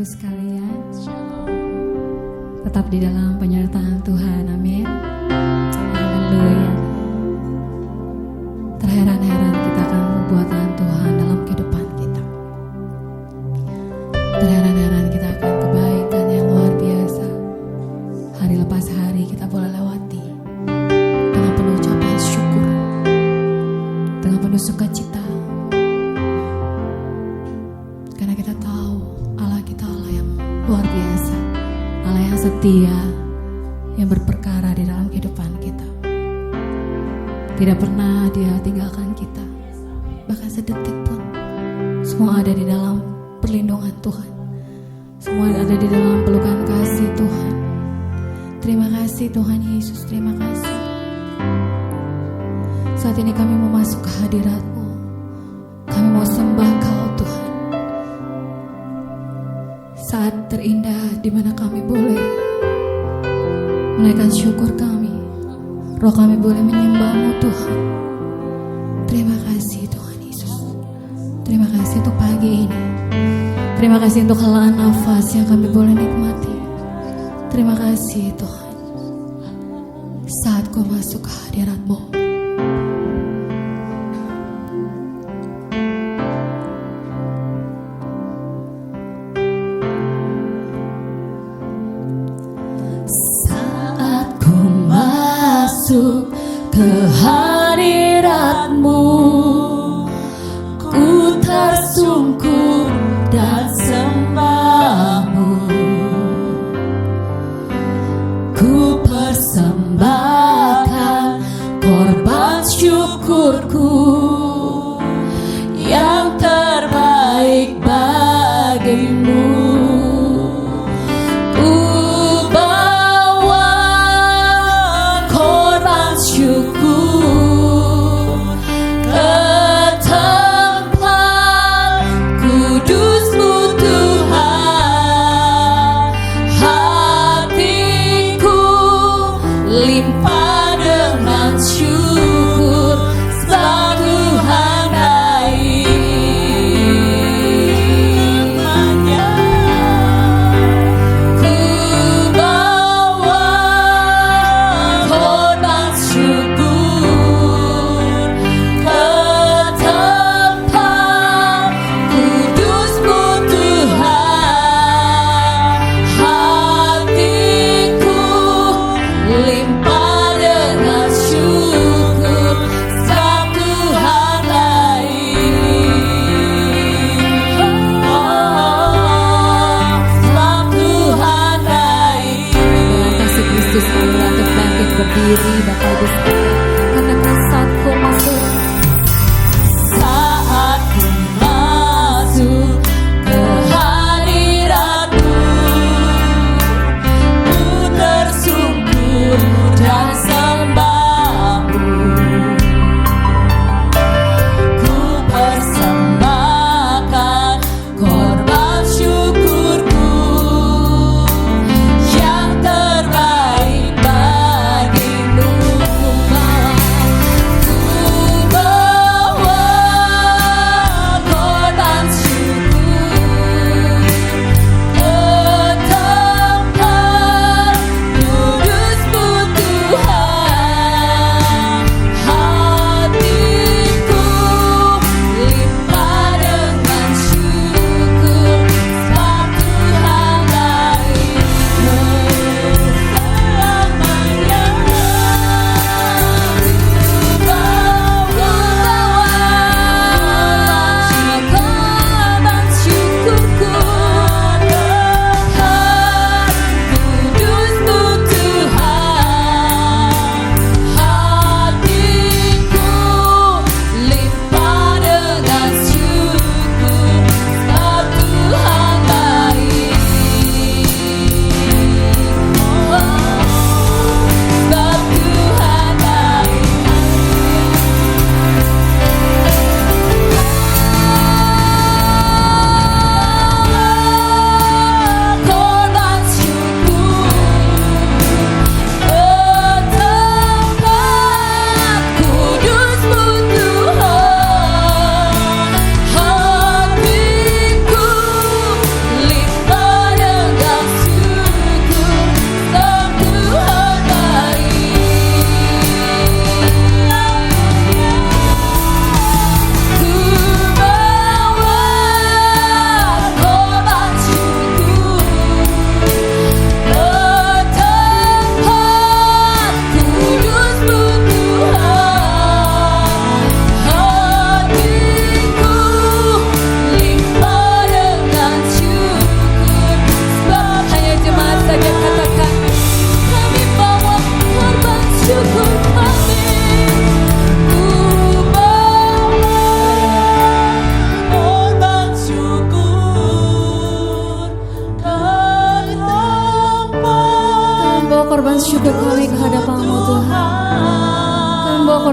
sekalian, tetap di dalam penyertaan Tuhan, amin. Haleluya. Terheran-heran kita akan perbuatan Tuhan dalam kehidupan kita. Terheran-heran kita akan kebaikan yang luar biasa. Hari lepas hari kita boleh lewati dengan penuh ucapan syukur, dengan penuh sukacita. Karena kita tahu Allah kita Allah yang luar biasa, Allah yang setia, yang berperkara di dalam kehidupan kita. Tidak pernah Dia tinggalkan kita, bahkan sedetik pun. Semua ada di dalam perlindungan Tuhan, semua ada di dalam pelukan kasih Tuhan. Terima kasih Tuhan Yesus, terima kasih. Saat ini kami mau masuk ke hadirat-Mu, kami mau sembah Kau Tuhan. Saat terindah di mana kami boleh menaikkan syukur kami, roh kami boleh menyembah-Mu Tuhan. Terima kasih Tuhan Yesus. Terima kasih untuk pagi ini. Terima kasih untuk helaan nafas yang kami boleh nikmati. Terima kasih Tuhan. Saat Ku masuk ke hadirat-Mu, ke hadirat-Mu, ku tersungkur dan sembah-Mu. Ku persembahkan korban syukurku yang terbaik bagi-Mu. Berdiri Bapak Ibu sekalian, karena saat Ku masuk, saat Ku masuk ke hadirat-Mu, ku tersungkur dan sembah-Mu. Ku persembahkan korban syukurku yang terbaik bagi-Mu.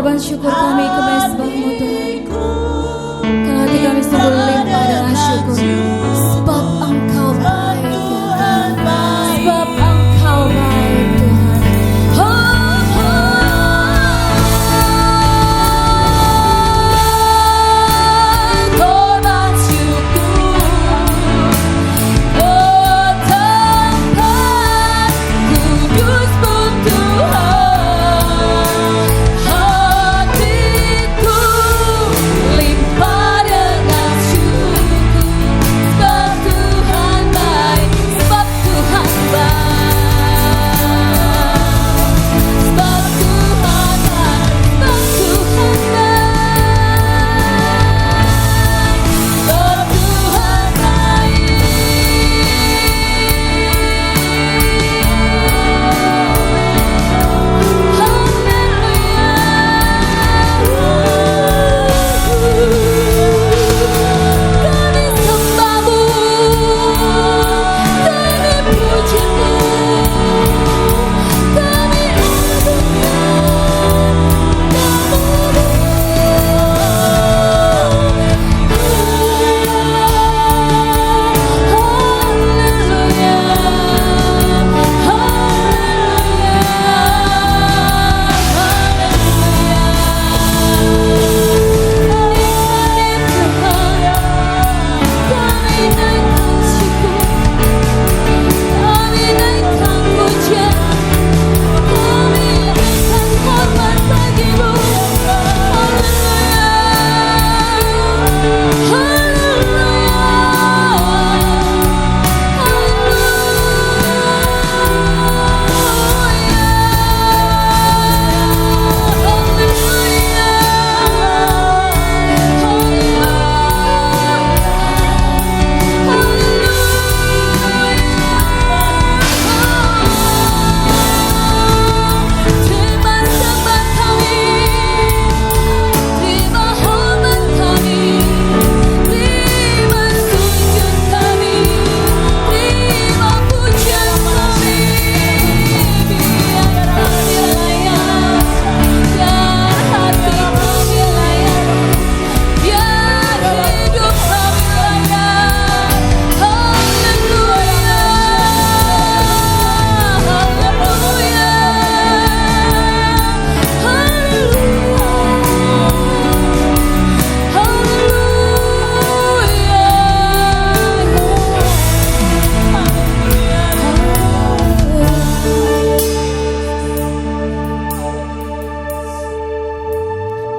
korban syukur kami ke mezbah-Mu Tuhan. Karena hati kami sungguh limpah dengan syukur. Sebab Engkau baik ya Tuhan. Sebab Engkau baik Tuhan. Korban syukur, oh tempat kudus-Mu Tuhan. Hatiku limpah dengan syukur. Sebab Tuhan baik, sebab Tuhan baik, sebab Tuhan baik, sebab Tuhan baik, sebab Tuhan Kami sembah-Mu, kami puji-Mu, kami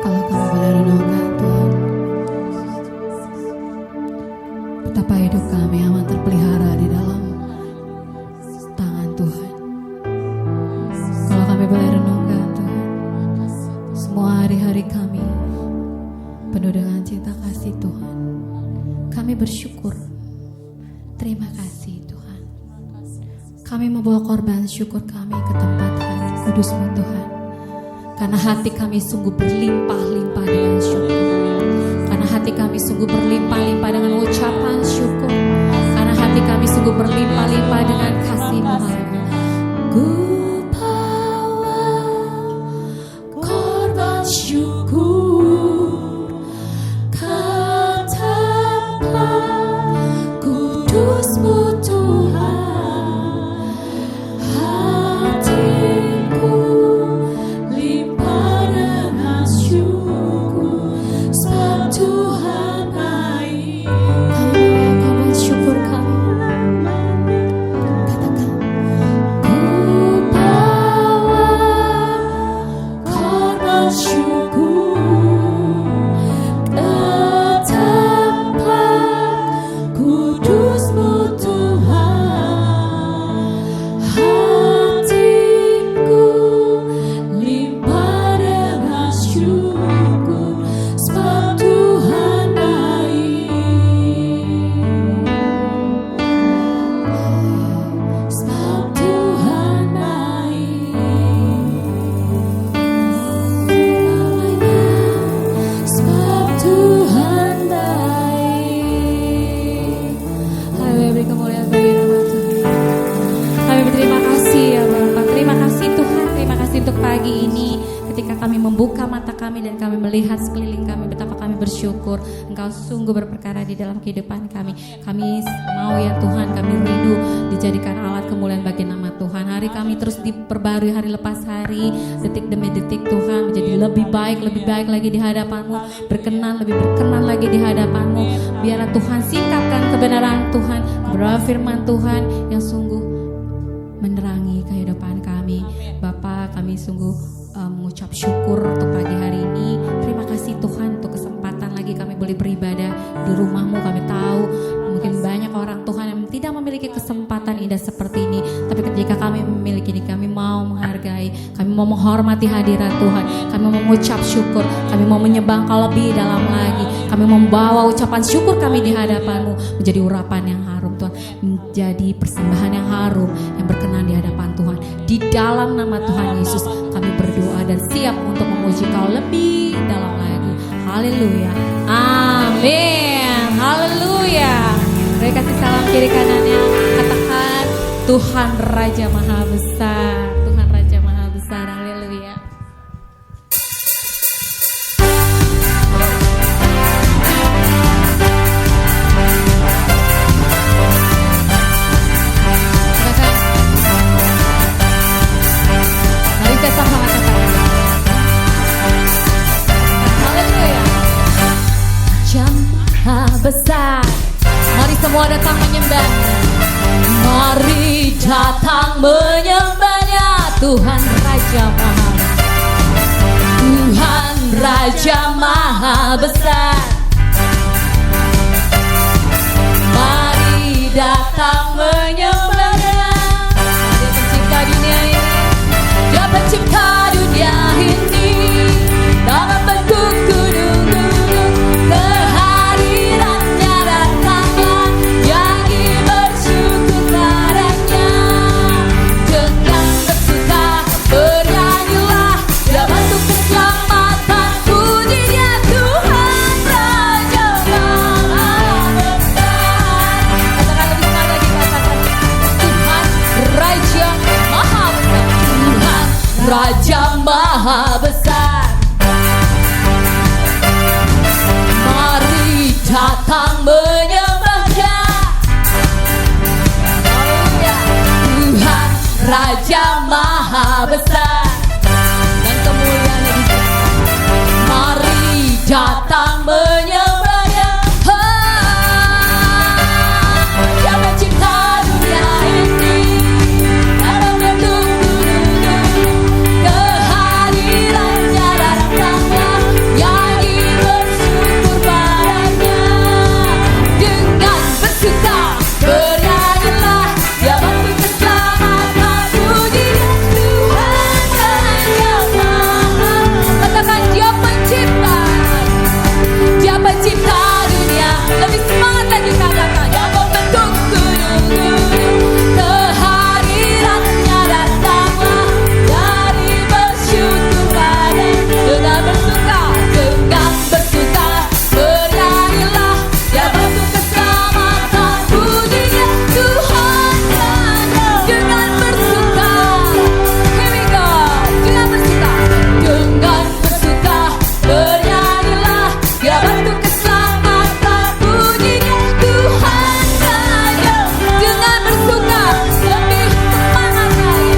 Kalau kami boleh renungkan Tuhan, betapa hidup kami amat terpelihara di dalam tangan Tuhan. Kalau kami boleh renungkan Tuhan, semua hari-hari kami penuh dengan cinta kasih Tuhan. Kami bersyukur, terima kasih Tuhan. Kami membawa korban syukur kami ke tempat hadirat kudus-Mu Tuhan. Karena hati kami sungguh berlimpah-limpah dengan syukur. Karena hati kami sungguh berlimpah-limpah dengan ucapan syukur. Karena hati kami sungguh berlimpah-limpah dengan kasih-Mu. Ku bawa korban syukur ke tempat kudus-Mu Tuhan. Hatiku limpah dengan syukur. Sebab Tuhan baik. Korban syukur kami. Katakan, Ku bawa korban syukur ke tempat kudus-Mu Tuhan. Hatiku limpah dengan syukur. Sebab Tuhan baik. Sebab Tuhan baik. Sebab Tuhan baik. haleluya, beri kemuliaan bagi nama Tuhan. Kami berterima kasih ya Bapak. Terima kasih Tuhan. Terima kasih untuk pagi ini. ketika kami membuka mata kami dan kami melihat sekeliling kami, betapa kami bersyukur Engkau sungguh berperkara di dalam kehidupan kami. Kami mau ya Tuhan, kami rindu dijadikan alat kemuliaan bagi nama Tuhan. Hari kami terus diperbarui hari lepas hari, detik demi detik Tuhan, menjadi lebih baik lagi di hadapan-Mu, lebih berkenan lagi di hadapan-Mu. Biarlah Tuhan singkapkan kebenaran Tuhan, kebenaran firman Tuhan yang sungguh menerangi kehidupan kami. Bapa, kami sungguh mengucap syukur untuk pagi hari ini. Terima kasih Tuhan untuk kesempatan lagi kami boleh beribadah di rumah-Mu. Kami tahu mungkin banyak orang Tuhan yang tidak memiliki kesempatan indah seperti ini, tapi ketika kami memiliki ini, kami mau menghargai, kami mau menghormati hadirat Tuhan, kami mau mengucap syukur, kami mau menyembah Engkau lebih dalam lagi, kami membawa ucapan syukur kami di hadapan-Mu menjadi urapan yang harum Tuhan, menjadi persembahan yang harum yang berkenan di hadapan Tuhan. Di dalam nama Tuhan Yesus kami berdoa dan siap untuk memuji Kau lebih dalam lagi. Haleluya, amin, haleluya. Beri kasih salam kiri kanannya, katakan Tuhan Raja Maha Besar, Tuhan Raja Maha Besar, haleluya. Mari kita sama katakan haleluya. Raja Maha Besar, mari semua datang menyembahnya. Mari datang menyembahnya. Tuhan Raja Maha Besar, Tuhan Raja Maha Besar. Mari datang menyembahnya. Dia pencipta dunia ini, Dia pencipta dunia ini. Dalam bentuk gunung-gunung, kehadirannya datanglah, Yangi bersyukur padanya. Dengan bersuka bernyanyilah, Dia bantu keselamatan, puji Dia Tuhan Raja Maha Besar. Katakan lebih sekali lagi, katakan Tuhan Raja Maha Besar, Tuhan Raja Maha Besar. Mari datang menyembahnya. Haleluya. Tuhan Raja Maha Besar dan kemuliaan-Nya di sana. Mari datang menyembahnya. Dia pencipta dunia ini. Dalam bentuk gunung-gunung, kehadirannya datanglah, Yangi bersyukur padanya. Dengan bersuka bernyanyilah, Dia bantu keselamatan, puji Dia Tuhan Raja Maha. Katakan Dia pencipta, Dia pencipta dunia. Lebih semangat lagi katakan, Dia membentuk gunung-gunung, kehadirannya datanglah, dari bersyukur padanya. Dengan bersuka bernyanyilah, Dia bantu keselamatan, puji Dia Tuhan Raja. Dengan bersuka, here we go. Dengan bersuka bernyanyilah, Dia bantu keselamatan, puji Dia Tuhan Raja. Dengan bersuka, lebih semangat lagi.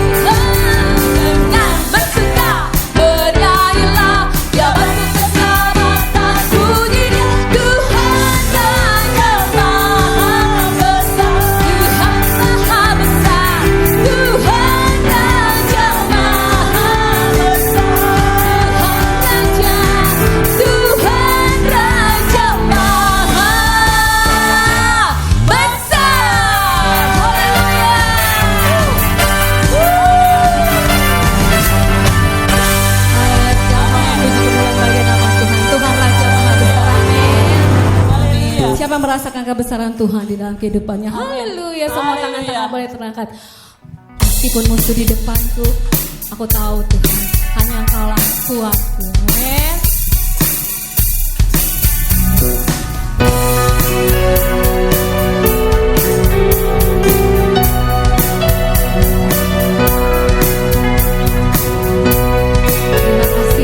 Dengan bersuka bernyanyilah, Dia bantu keselamatan, puji Dia Tuhan Raja Maha Besar. Tuhan Maha Besar, Tuhan Raja Maha Besar, Tuhan Raja Maha Besar. Haleluya. Tuhan Raja Maha Besar, amin. Siapa yang merasakan kebesaran Tuhan di dalam kehidupannya? Haleluya. Semua tangan-tangan boleh terangkat. Meskipun musuh di depanku, aku tahu Tuhan, hanya Engkaulah kuatku. Amin. Terima kasih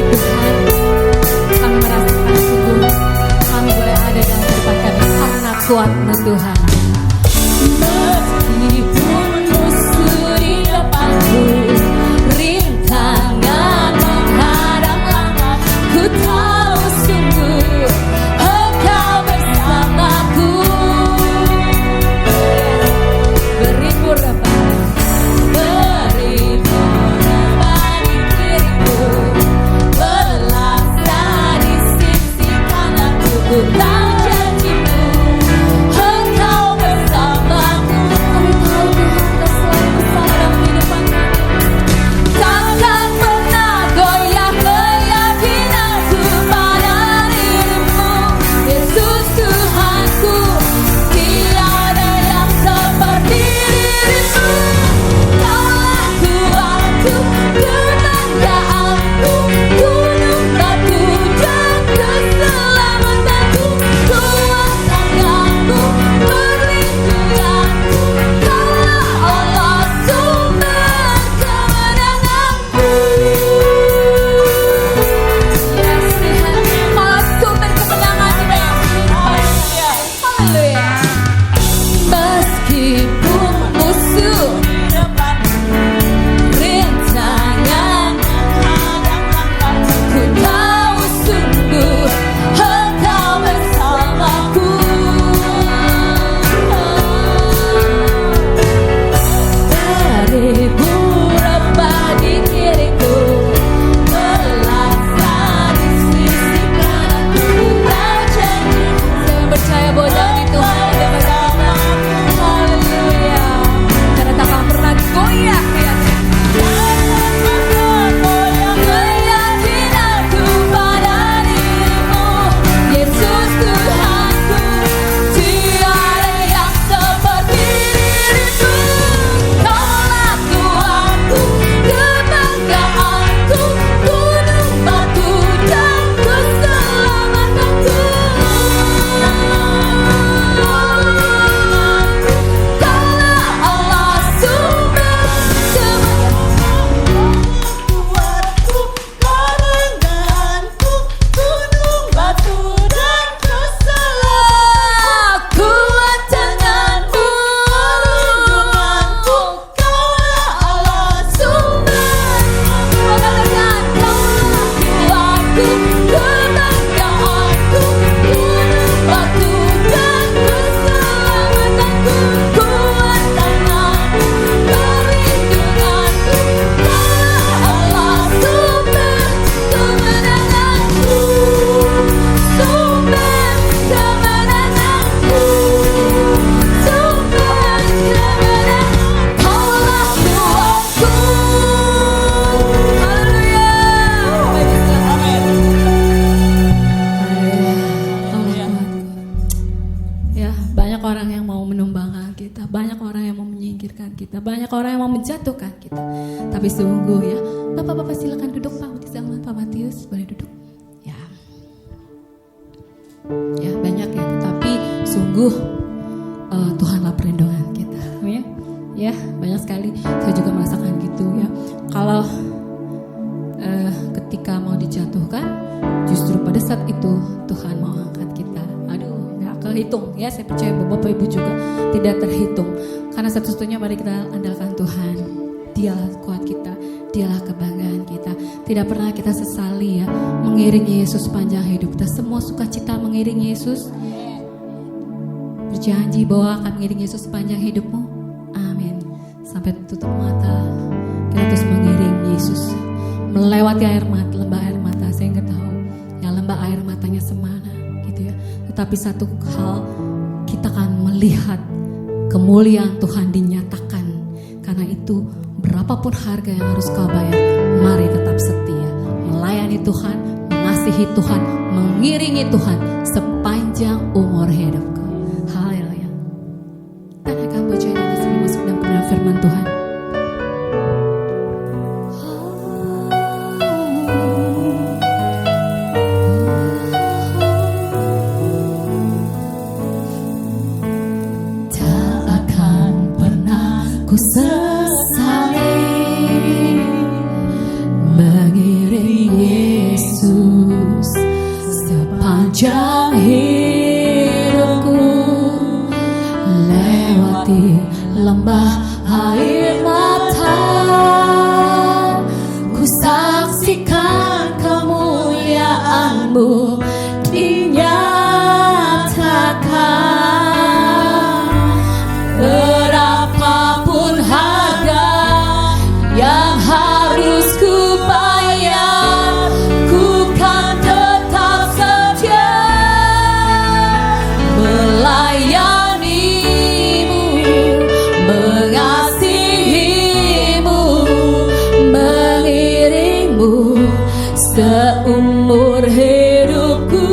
Tetapi sungguh ya, Bapak-bapak silakan duduk Pak Mutius, Pak Matius boleh duduk. Ya banyak ya, tetapi sungguh Tuhanlah perlindungan kita, ya banyak sekali. Saya juga merasakan gitu ya. Kalau ketika mau dijatuhkan, justru pada saat itu Tuhan mau angkat kita. Aduh, nggak kehitung ya. Saya percaya Bapak Ibu juga tidak terhitung. Karena satu-satunya mari kita andalkan Tuhan. Dialah kuat kita, Dialah kebanggaan kita. Tidak pernah kita sesali ya mengiringi Yesus sepanjang hidup kita. Semua sukacita mengiringi Yesus. Berjanji bahwa akan mengiringi Yesus sepanjang hidupmu. Amin. Sampai tutup mata, kita terus mengiringi Yesus melewati air mata, lembah air mata. Saya nggak tahu ya lembah air matanya semana gitu ya. Tetapi satu hal, kita akan melihat kemuliaan Tuhan dinyatakan. Karena itu berapapun harga yang harus kau bayar, mari tetap setia melayani Tuhan, mengasihi Tuhan, mengiringi Tuhan sepanjang umur hidupku. Haleluya. Dan akan baca ini sebelum masuk dalam kebenaran firman Tuhan. Tak akan pernah ku sesali mengiring Yesus sepanjang hidupku, lewati lembah air mata, ku saksikan kemuliaan-Mu dinyatakan. Berapapun harga yang harus ku bayar, ku kan tetap setia melayani-Mu, mengasihi-Mu, mengiring-Mu seumur hidupku.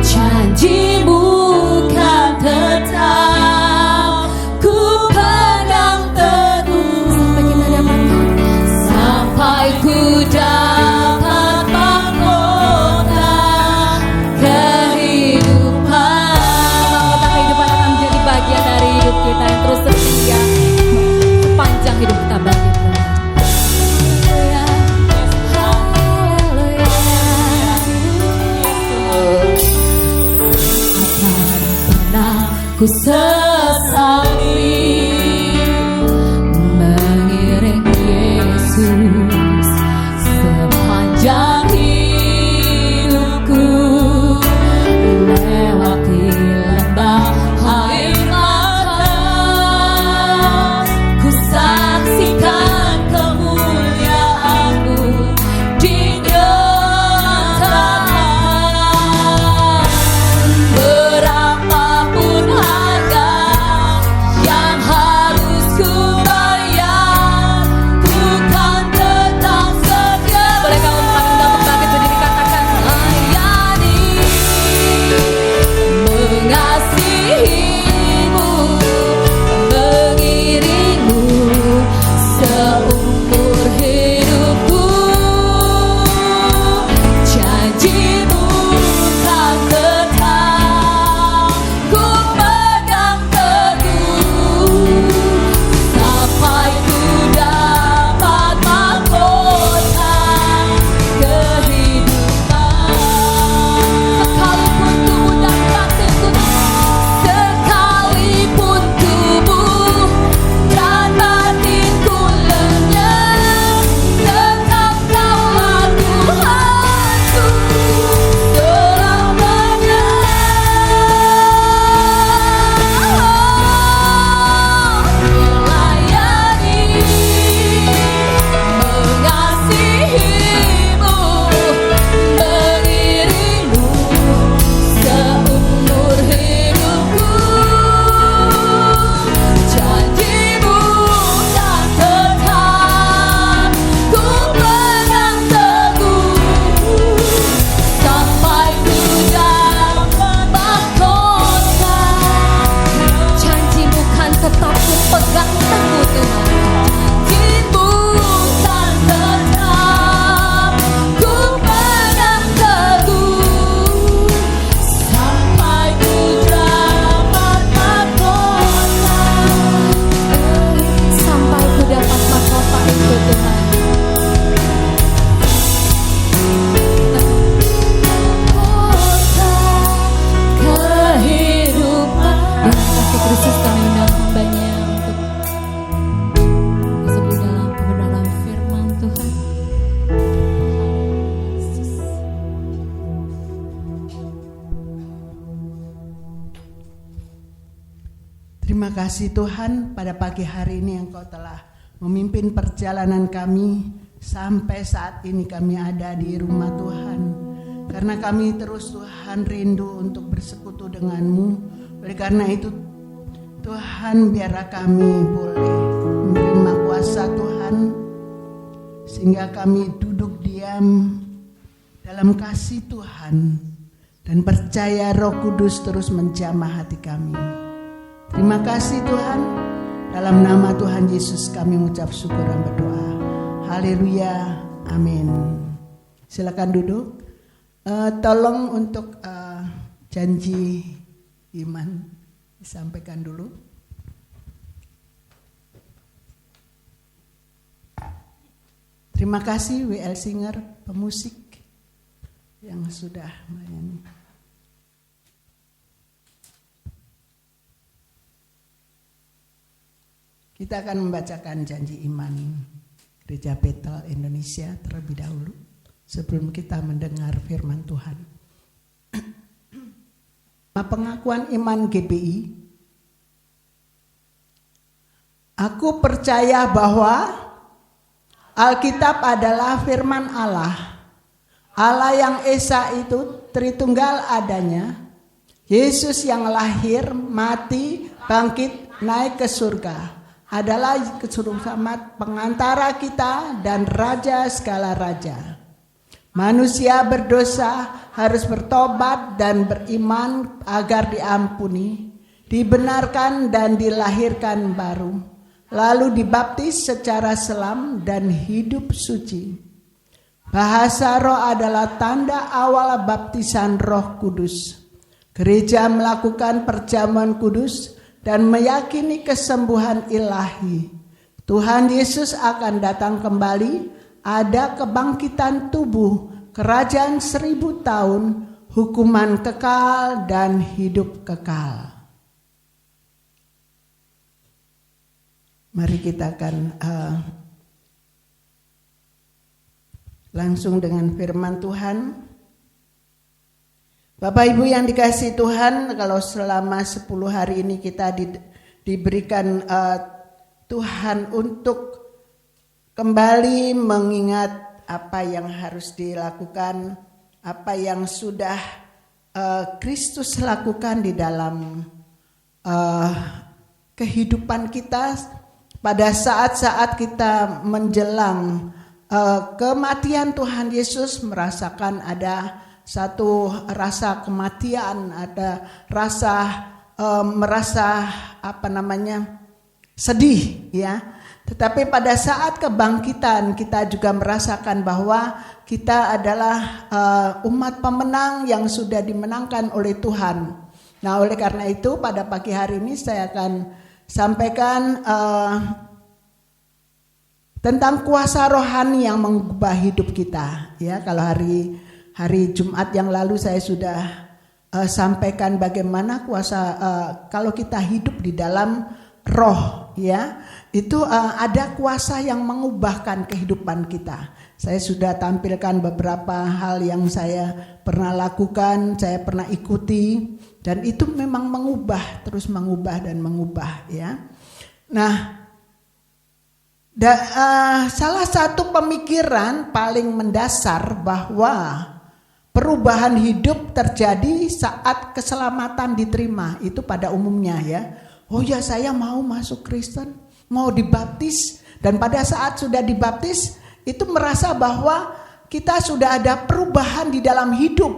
Janji-Mu kan tetap ku pegang teguh sampai ku dapat mahkota kehidupan. Mahkota kehidupan akan menjadi bagian dari hidup kita yang terus setia sepanjang hidup kita bagi Tuhan. Ku sesali mengiring Yesus sepanjang hidupku, lewati lembah air mata, ku saksikan kemuliaan-Mu dinyatakan. Berapapun harga kasih Tuhan, pada pagi hari ini Engkau telah memimpin perjalanan kami sampai saat ini kami ada di rumah Tuhan. Karena kami terus Tuhan rindu untuk bersekutu denganmu. Oleh karena itu Tuhan, biarlah kami boleh menerima kuasa Tuhan, sehingga kami duduk diam dalam kasih Tuhan dan percaya Roh Kudus terus menjamah hati kami. Terima kasih Tuhan, dalam nama Tuhan Yesus kami mengucap syukur dan berdoa. Haleluya, amin. Silakan duduk. Tolong untuk janji iman disampaikan dulu. Terima kasih WL Singer, pemusik yang sudah melayani. Kita akan membacakan janji iman Gereja Betel Indonesia terlebih dahulu sebelum kita mendengar firman Tuhan. Pengakuan iman GBI. Aku percaya bahwa Alkitab adalah firman Allah. Allah yang Esa itu Tritunggal adanya. Yesus yang lahir, mati, bangkit, naik ke surga. Adalah juru selamat pengantara kita dan raja segala raja. Manusia berdosa harus bertobat dan beriman agar diampuni, dibenarkan dan dilahirkan baru, lalu dibaptis secara selam dan hidup suci. Bahasa roh adalah tanda awal baptisan Roh Kudus. Gereja melakukan perjamuan kudus dan meyakini kesembuhan ilahi. Tuhan Yesus akan datang kembali, ada kebangkitan tubuh, kerajaan 1000 tahun, hukuman kekal dan hidup kekal. Mari kita akan langsung dengan firman Tuhan. Bapak Ibu yang dikasihi Tuhan, kalau selama 10 hari ini kita diberikan Tuhan untuk kembali mengingat apa yang harus dilakukan, apa yang sudah Kristus lakukan di dalam kehidupan kita pada saat-saat kita menjelang kematian Tuhan Yesus, merasakan ada satu rasa kematian, ada rasa merasa sedih ya. Tetapi pada saat kebangkitan kita juga merasakan bahwa kita adalah umat pemenang yang sudah dimenangkan oleh Tuhan. Nah, oleh karena itu pada pagi hari ini saya akan sampaikan tentang kuasa rohani yang mengubah hidup kita. Ya, kalau hari Jumat yang lalu saya sudah sampaikan bagaimana kuasa kalau kita hidup di dalam roh, ya, itu ada kuasa yang mengubahkan kehidupan kita. Saya sudah tampilkan beberapa hal yang saya pernah lakukan, saya pernah ikuti, dan itu memang mengubah, terus mengubah dan mengubah, ya. Nah, salah satu pemikiran paling mendasar bahwa perubahan hidup terjadi saat keselamatan diterima, itu pada umumnya ya. Oh ya, saya mau masuk Kristen, mau dibaptis, dan pada saat sudah dibaptis itu merasa bahwa kita sudah ada perubahan di dalam hidup,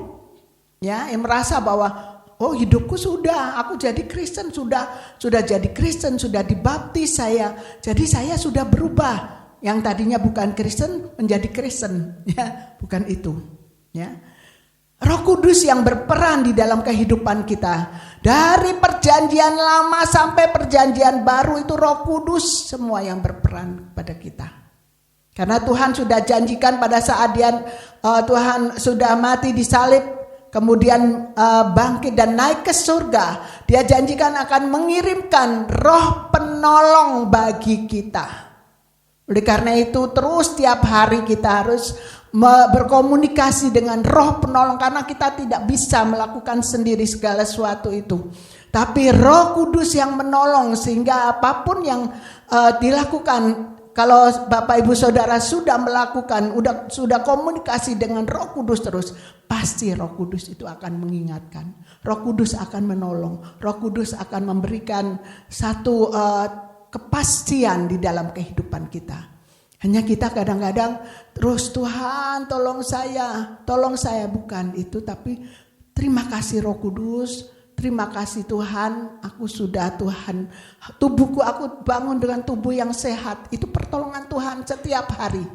ya, yang merasa bahwa oh hidupku sudah, aku jadi Kristen, sudah jadi Kristen, sudah dibaptis saya, jadi saya sudah berubah. Yang tadinya bukan Kristen menjadi Kristen, ya, bukan itu, ya. Roh Kudus yang berperan di dalam kehidupan kita. Dari perjanjian lama sampai perjanjian baru itu Roh Kudus semua yang berperan pada kita. Karena Tuhan sudah janjikan pada saat Tuhan sudah mati di salib, kemudian bangkit dan naik ke surga. Dia janjikan akan mengirimkan roh penolong bagi kita. Oleh karena itu terus tiap hari kita harus berkomunikasi dengan roh penolong, karena kita tidak bisa melakukan sendiri segala sesuatu itu. Tapi Roh Kudus yang menolong sehingga apapun yang dilakukan, kalau Bapak Ibu Saudara sudah melakukan, sudah komunikasi dengan Roh Kudus terus, pasti Roh Kudus itu akan mengingatkan. Roh Kudus akan menolong. Roh Kudus akan memberikan satu kepastian di dalam kehidupan kita. Hanya kita kadang-kadang terus Tuhan tolong saya, bukan itu, tapi terima kasih Roh Kudus. Terima kasih Tuhan, Tuhan, tubuhku aku bangun dengan tubuh yang sehat. Itu pertolongan Tuhan setiap hari.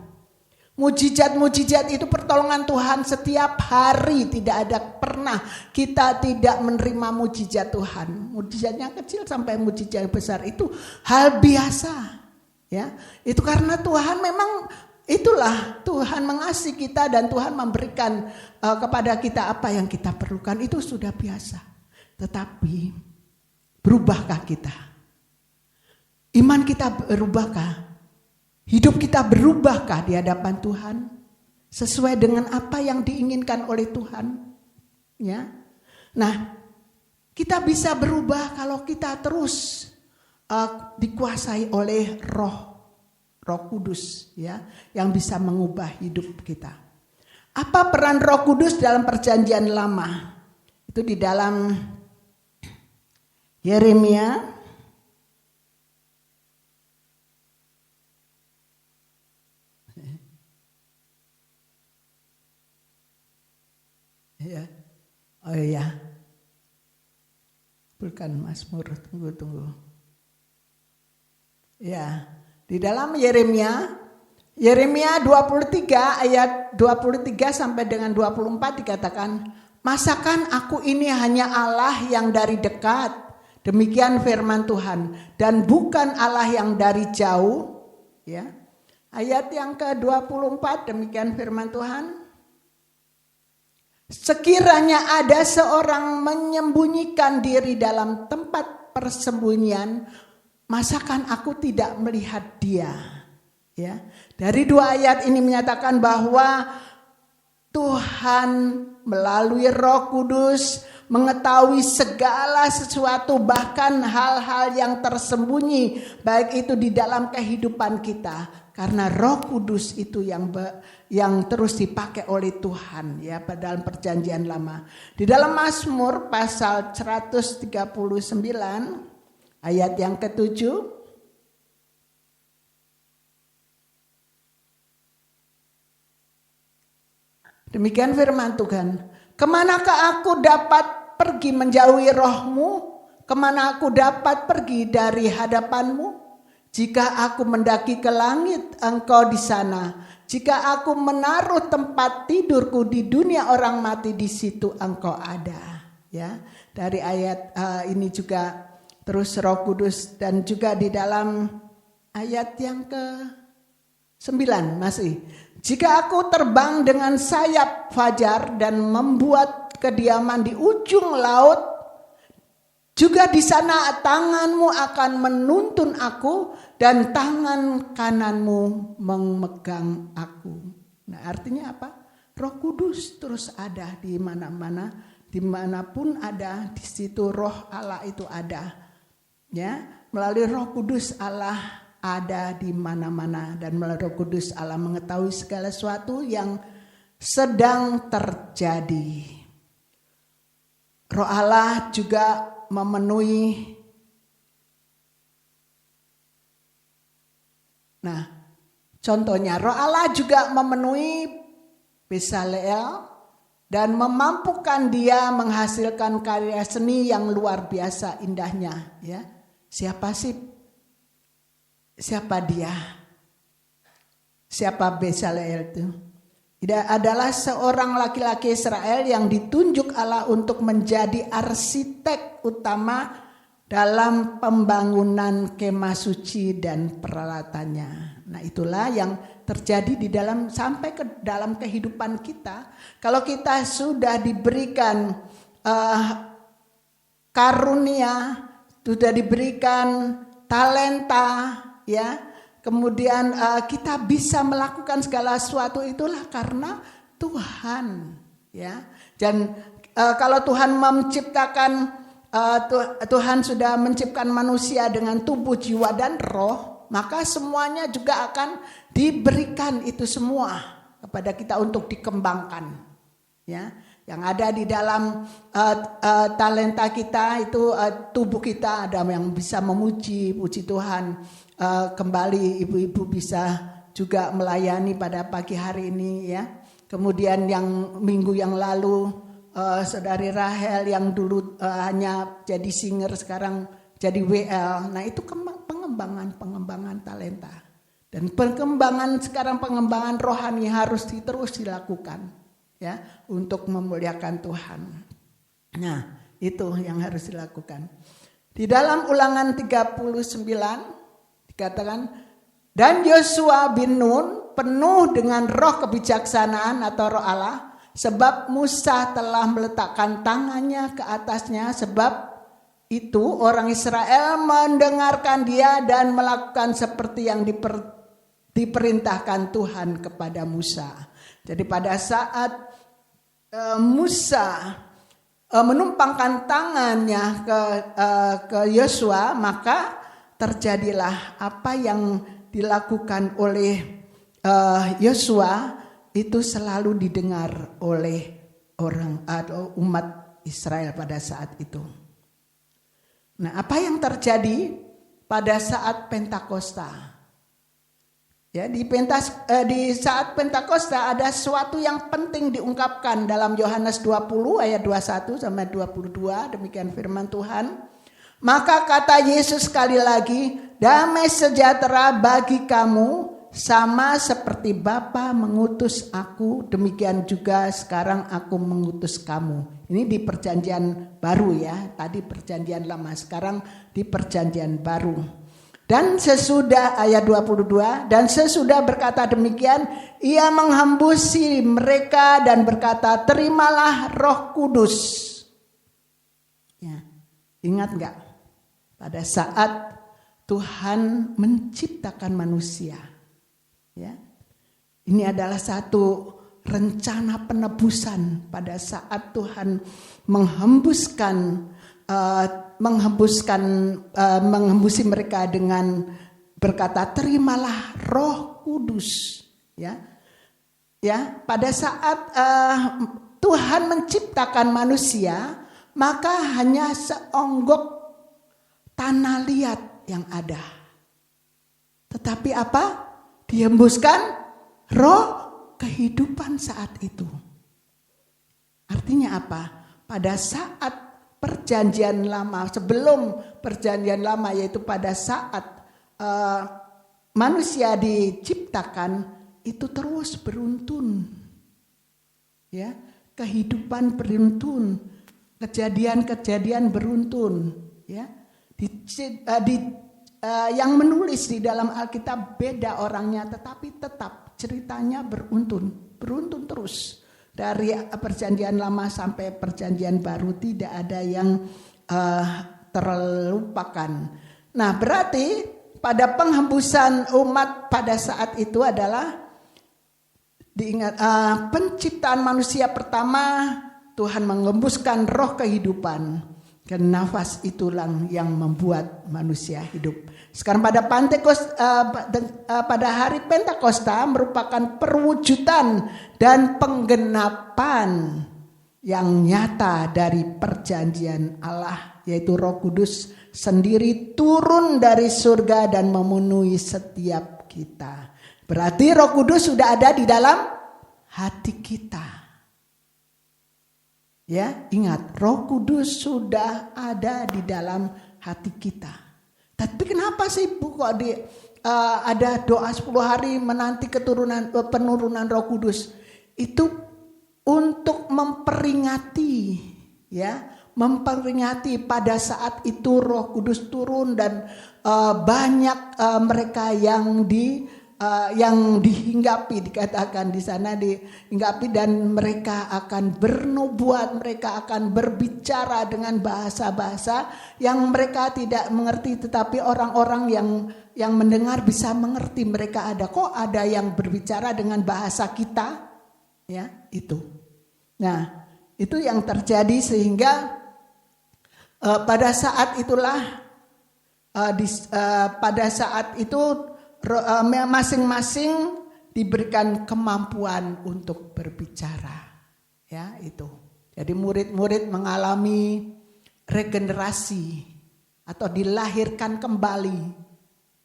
Mujizat-mujizat itu pertolongan Tuhan setiap hari. Tidak ada pernah kita tidak menerima mujizat Tuhan. Mujizatnya kecil sampai mujizat besar itu hal biasa. Ya, itu karena Tuhan memang itulah Tuhan mengasihi kita dan Tuhan memberikan kepada kita apa yang kita perlukan, itu sudah biasa. Tetapi berubahkah kita? Iman kita berubahkah? Hidup kita berubahkah di hadapan Tuhan? Sesuai dengan apa yang diinginkan oleh Tuhan? Ya. Nah, kita bisa berubah kalau kita terus dikuasai oleh Roh Kudus, ya, yang bisa mengubah hidup kita. Apa peran Roh Kudus dalam Perjanjian Lama? Itu di dalam Yeremia ya. Oh iya. Bukan Mazmur, tunggu. Ya, di dalam Yeremia 23 ayat 23 sampai dengan 24 dikatakan, "Masakan aku ini hanya Allah yang dari dekat? Demikian firman Tuhan, dan bukan Allah yang dari jauh." Ya. Ayat yang ke-24 demikian firman Tuhan. "Sekiranya ada seorang menyembunyikan diri dalam tempat persembunyian, masakan aku tidak melihat dia?" Ya. Dari dua ayat ini menyatakan bahwa Tuhan melalui Roh Kudus mengetahui segala sesuatu, bahkan hal-hal yang tersembunyi, baik itu di dalam kehidupan kita, karena Roh Kudus itu yang terus dipakai oleh Tuhan, ya, pada dalam Perjanjian Lama. Di dalam Mazmur pasal 139 ayat yang ke-7, demikian firman Tuhan, "Kemanakah aku dapat pergi menjauhi Roh-Mu? Kemana aku dapat pergi dari hadapan-Mu? Jika aku mendaki ke langit, Engkau di sana. Jika aku menaruh tempat tidurku di dunia orang mati, di situ Engkau ada." Ya, dari ayat ini juga terus Roh Kudus, dan juga di dalam ayat yang ke-9 masih, "Jika aku terbang dengan sayap fajar dan membuat kediaman di ujung laut, juga di sana tangan-Mu akan menuntun aku dan tangan kanan-Mu memegang aku." Nah, artinya apa? Roh Kudus terus ada di mana-mana, dimanapun ada, di situ Roh Allah itu ada. Ya, melalui Roh Kudus Allah ada di mana-mana, dan melalui Roh Kudus Allah mengetahui segala sesuatu yang sedang terjadi. Roh Allah juga memenuhi. Nah, contohnya Roh Allah juga memenuhi Bezaleel dan memampukan dia menghasilkan karya seni yang luar biasa indahnya, ya. Siapa dia? Siapa Bezaleel itu? Dia adalah seorang laki-laki Israel yang ditunjuk Allah untuk menjadi arsitek utama dalam pembangunan kemah suci dan peralatannya. Nah, itulah yang terjadi di dalam, sampai ke dalam kehidupan kita. Kalau kita sudah diberikan karunia, sudah diberikan talenta, ya, kemudian kita bisa melakukan segala sesuatu, itulah karena Tuhan, ya. Dan kalau Tuhan menciptakan Tuhan sudah menciptakan manusia dengan tubuh, jiwa dan roh, maka semuanya juga akan diberikan itu semua kepada kita untuk dikembangkan. Ya, yang ada di dalam talenta kita itu tubuh kita, ada yang bisa memuji, puji Tuhan. Kembali ibu-ibu bisa juga melayani pada pagi hari ini ya. Kemudian yang minggu yang lalu Saudari Rahel yang dulu hanya jadi singer sekarang jadi WL. Nah itu pengembangan talenta. Dan pengembangan rohani harus terus dilakukan ya untuk memuliakan Tuhan. Nah itu yang harus dilakukan. Di dalam Ulangan 39 dikatakan, dan Yosua bin Nun penuh dengan roh kebijaksanaan atau roh Allah, sebab Musa telah meletakkan tangannya ke atasnya. Sebab itu orang Israel mendengarkan dia dan melakukan seperti yang diperintahkan Tuhan kepada Musa. Jadi pada saat Musa menumpangkan tangannya ke Yosua, maka terjadilah apa yang dilakukan oleh Yosua itu selalu didengar oleh orang atau umat Israel pada saat itu. Nah, apa yang terjadi pada saat Pentakosta? Ya, di saat Pentakosta ada sesuatu yang penting diungkapkan dalam Yohanes 20 ayat 21 sampai 22, demikian firman Tuhan. Maka kata Yesus sekali lagi, damai sejahtera bagi kamu, sama seperti Bapa mengutus aku, demikian juga sekarang aku mengutus kamu. Ini di perjanjian baru ya, tadi perjanjian lama, sekarang di perjanjian baru. Dan sesudah ayat 22, dan sesudah berkata demikian, ia menghembusi mereka dan berkata, terimalah Roh Kudus. Ya, ingat enggak? Pada saat Tuhan menciptakan manusia, ya, ini adalah satu rencana penebusan pada saat Tuhan menghembusi mereka dengan berkata, terimalah Roh Kudus. Ya, pada saat Tuhan menciptakan manusia, maka hanya seonggok tanah liat yang ada. Tetapi apa? Dihembuskan roh kehidupan saat itu. Artinya apa? Pada saat perjanjian lama, sebelum perjanjian lama, yaitu pada saat manusia diciptakan, itu terus beruntun. Ya, kehidupan beruntun, kejadian-kejadian beruntun, ya. Yang menulis di dalam Alkitab beda orangnya, tetapi tetap ceritanya beruntun terus. Dari perjanjian lama sampai perjanjian baru tidak ada yang terlupakan. Nah, berarti pada penghembusan umat pada saat itu adalah diingat penciptaan manusia pertama, Tuhan menghembuskan roh kehidupan. Dan nafas itulah yang membuat manusia hidup. Sekarang pada pada hari Pentakosta merupakan perwujudan dan penggenapan yang nyata dari perjanjian Allah, yaitu Roh Kudus sendiri turun dari surga dan memenuhi setiap kita. Berarti Roh Kudus sudah ada di dalam hati kita. Ya, ingat, Roh Kudus sudah ada di dalam hati kita. Tapi kenapa sih Bu kok ada doa 10 hari menanti penurunan Roh Kudus? Itu untuk memperingati, ya, memperingati pada saat itu Roh Kudus turun dan banyak mereka yang dihinggapi, dikatakan di sana dihinggapi, dan mereka akan bernubuat, mereka akan berbicara dengan bahasa-bahasa yang mereka tidak mengerti, tetapi orang-orang yang mendengar bisa mengerti. Mereka ada yang berbicara dengan bahasa kita, ya, itu. Nah, itu yang terjadi sehingga pada saat itulah pada saat itu masing-masing diberikan kemampuan untuk berbicara, ya itu. Jadi murid-murid mengalami regenerasi atau dilahirkan kembali.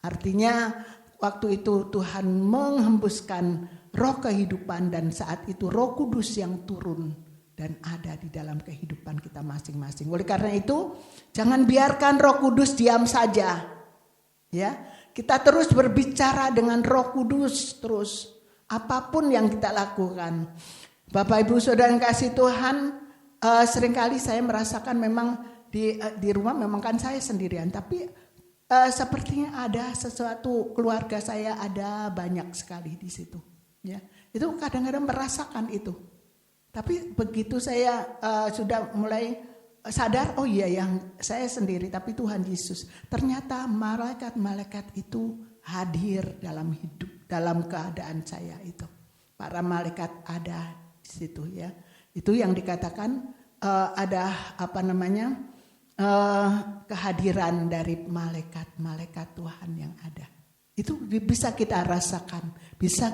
Artinya waktu itu Tuhan menghembuskan roh kehidupan dan saat itu Roh Kudus yang turun dan ada di dalam kehidupan kita masing-masing. Oleh karena itu, jangan biarkan Roh Kudus diam saja. Ya, kita terus berbicara dengan Roh Kudus terus apapun yang kita lakukan. Bapak Ibu Saudara yang kasih Tuhan, seringkali saya merasakan memang di rumah memang kan saya sendirian, tapi sepertinya ada sesuatu keluarga saya ada banyak sekali di situ. Ya, itu kadang-kadang merasakan itu. Tapi begitu saya sudah mulai sadar, oh iya yang saya sendiri, tapi Tuhan Yesus. Ternyata malaikat-malaikat itu hadir dalam hidup, dalam keadaan saya itu. Para malaikat ada di situ ya. Itu yang dikatakan ada kehadiran dari malaikat-malaikat Tuhan yang ada. Itu bisa kita rasakan, bisa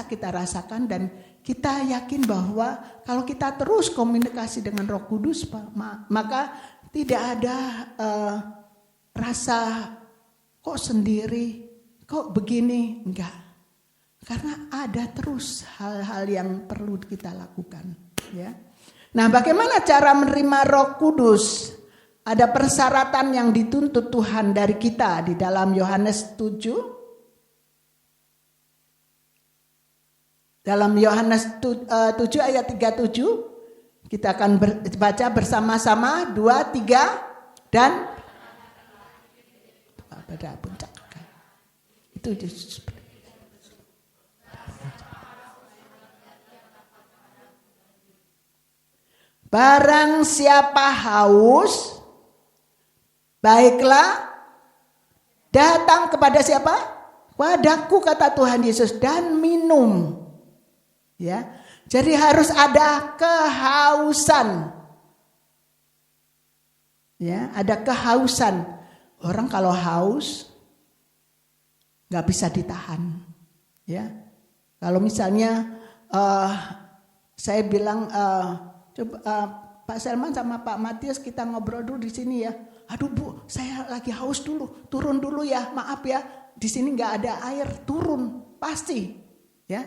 kita rasakan dan kita yakin bahwa kalau kita terus komunikasi dengan Roh Kudus, maka tidak ada rasa kok sendiri, kok begini, enggak. Karena ada terus hal-hal yang perlu kita lakukan, ya. Nah, bagaimana cara menerima Roh Kudus? Ada persyaratan yang dituntut Tuhan dari kita di dalam Yohanes 7. Dalam Yohanes 7 ayat 37 kita akan baca bersama-sama 2, 3 dan pada puncak. Itu seperti barang siapa haus, baiklah datang kepada siapa? Padaku, kata Tuhan Yesus, dan minum. Ya, jadi harus ada kehausan. Ya, ada kehausan. Orang kalau haus nggak bisa ditahan. Ya, kalau misalnya saya bilang coba Pak Selman sama Pak Matius kita ngobrol dulu di sini ya. Aduh Bu, saya lagi haus dulu, turun dulu ya, maaf ya. Di sini nggak ada air, turun pasti. Ya,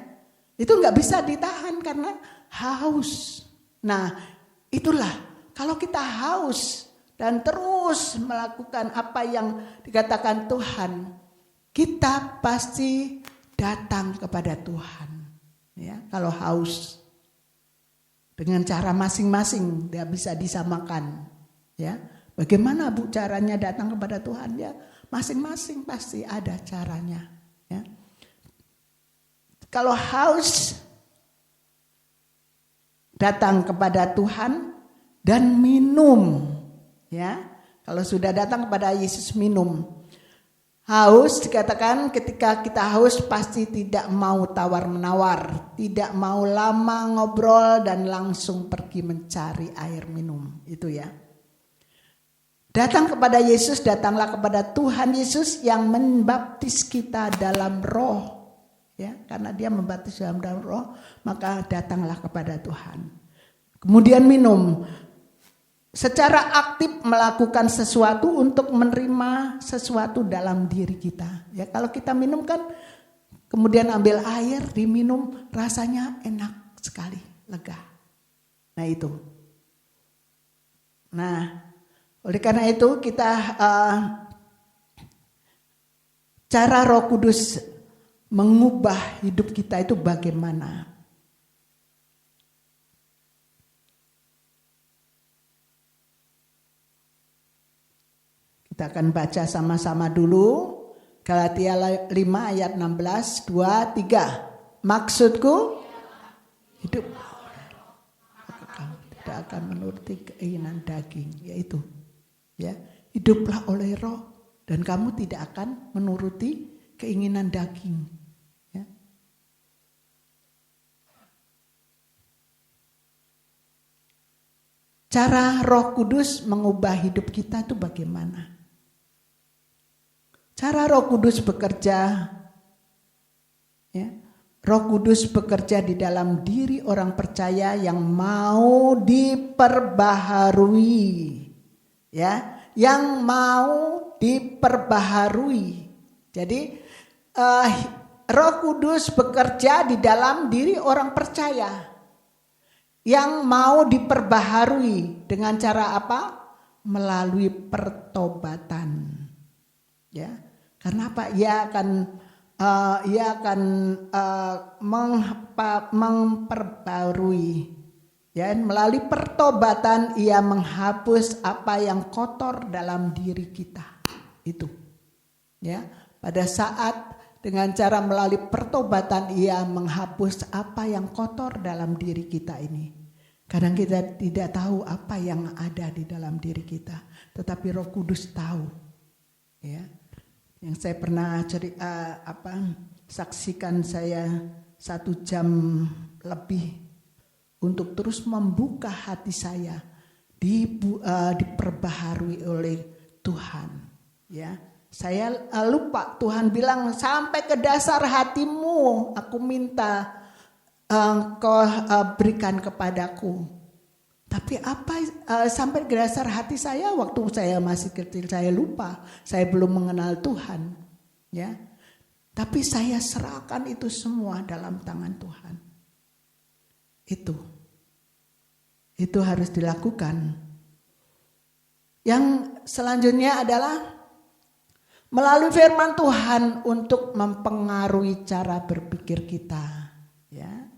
itu nggak bisa ditahan karena haus. Nah, itulah kalau kita haus dan terus melakukan apa yang dikatakan Tuhan, kita pasti datang kepada Tuhan. Ya, kalau haus dengan cara masing-masing dia bisa disamakan. Ya, bagaimana Bu caranya datang kepada Tuhan? Ya, masing-masing pasti ada caranya. Ya. Kalau haus, datang kepada Tuhan dan minum. Ya, kalau sudah datang kepada Yesus minum. Haus dikatakan ketika kita haus pasti tidak mau tawar-menawar, tidak mau lama ngobrol dan langsung pergi mencari air minum. Itu ya. Datang kepada Yesus, datanglah kepada Tuhan Yesus yang membaptis kita dalam roh. Ya, karena dia membaptis dalam roh, maka datanglah kepada Tuhan. Kemudian minum. Secara aktif melakukan sesuatu untuk menerima sesuatu dalam diri kita. Ya, kalau kita minum kan, kemudian ambil air, diminum, rasanya enak sekali, lega. Nah itu. Nah, oleh karena itu kita cara Roh Kudus mengubah hidup kita itu bagaimana? Kita akan baca sama-sama dulu Galatia 5 ayat 16, 2, 3. Maksudku hidup kamu tidak akan menuruti keinginan daging, yaitu ya, hiduplah oleh roh dan kamu tidak akan menuruti keinginan daging. Ya. cara Roh Kudus mengubah hidup kita itu bagaimana? Cara Roh Kudus bekerja, ya. Roh Kudus bekerja di dalam diri orang percaya yang mau diperbaharui, ya, yang mau diperbaharui. Jadi Roh Kudus bekerja di dalam diri orang percaya yang mau diperbaharui dengan cara apa? Melalui pertobatan, ya. Karena apa? Ia akan memperbarui, ya. Melalui pertobatan ia menghapus apa yang kotor dalam diri kita. Itu, ya. Pada saat dengan cara melalui pertobatan ia menghapus apa yang kotor dalam diri kita ini. Kadang kita tidak tahu apa yang ada di dalam diri kita, tetapi Roh Kudus tahu, ya. Yang saya pernah saksikan, saya 1 jam lebih untuk terus membuka hati saya diperbaharui oleh Tuhan, ya. Saya lupa, Tuhan bilang sampai ke dasar hatimu aku minta engkau berikan kepadaku. Tapi apa sampai ke dasar hati saya waktu saya masih kecil saya lupa, saya belum mengenal Tuhan, ya. Tapi saya serahkan itu semua dalam tangan Tuhan. Itu harus dilakukan. Yang selanjutnya adalah melalui firman Tuhan untuk mempengaruhi cara berpikir kita, ya.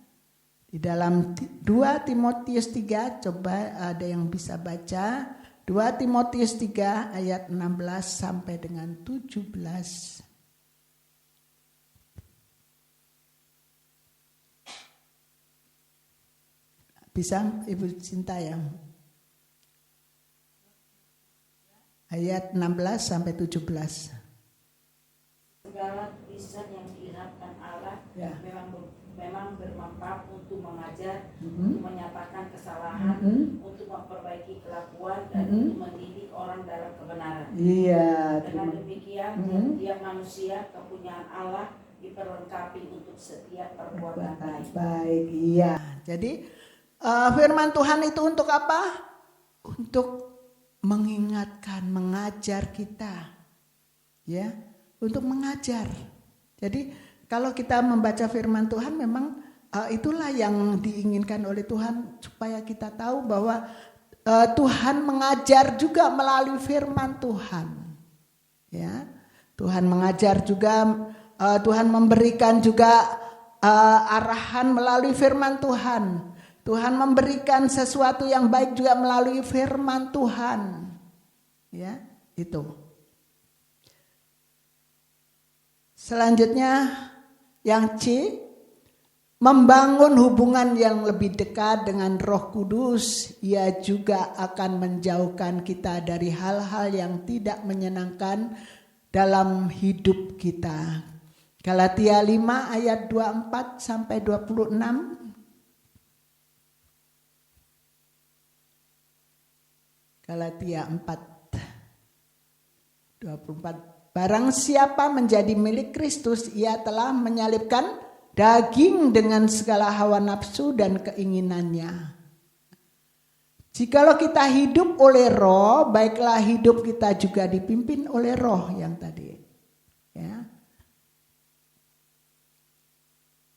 Di dalam 2 Timotius 3, coba ada yang bisa baca 2 Timotius 3 ayat 16 sampai dengan 17. Bisa Ibu Cinta ya? Ayat 16 sampai 17. Segala tulisan yang diizinkan Allah, ya, memang bermanfaat untuk mengajar, untuk menyatakan kesalahan, untuk memperbaiki kelakuan dan untuk mendidik orang dalam kebenaran. Iya. Dengan demikian, tiap manusia kepunyaan Allah diperlengkapi untuk setiap perbuatan baik. Iya. Jadi firman Tuhan itu untuk apa? Untuk mengingatkan, mengajar kita, ya. Untuk mengajar. Jadi kalau kita membaca firman Tuhan memang itulah yang diinginkan oleh Tuhan, supaya kita tahu bahwa Tuhan mengajar juga melalui firman Tuhan, ya. Tuhan mengajar juga, Tuhan memberikan juga arahan melalui firman Tuhan. Tuhan memberikan sesuatu yang baik juga melalui firman Tuhan, ya. Itu. Selanjutnya yang C, membangun hubungan yang lebih dekat dengan Roh Kudus. Ia juga akan menjauhkan kita dari hal-hal yang tidak menyenangkan dalam hidup kita. Galatia 5 ayat 24 sampai 26. Galatia 4:24. Barang siapa menjadi milik Kristus, ia telah menyalibkan daging dengan segala hawa nafsu dan keinginannya. Jikalau kita hidup oleh Roh, baiklah hidup kita juga dipimpin oleh Roh yang tadi, ya.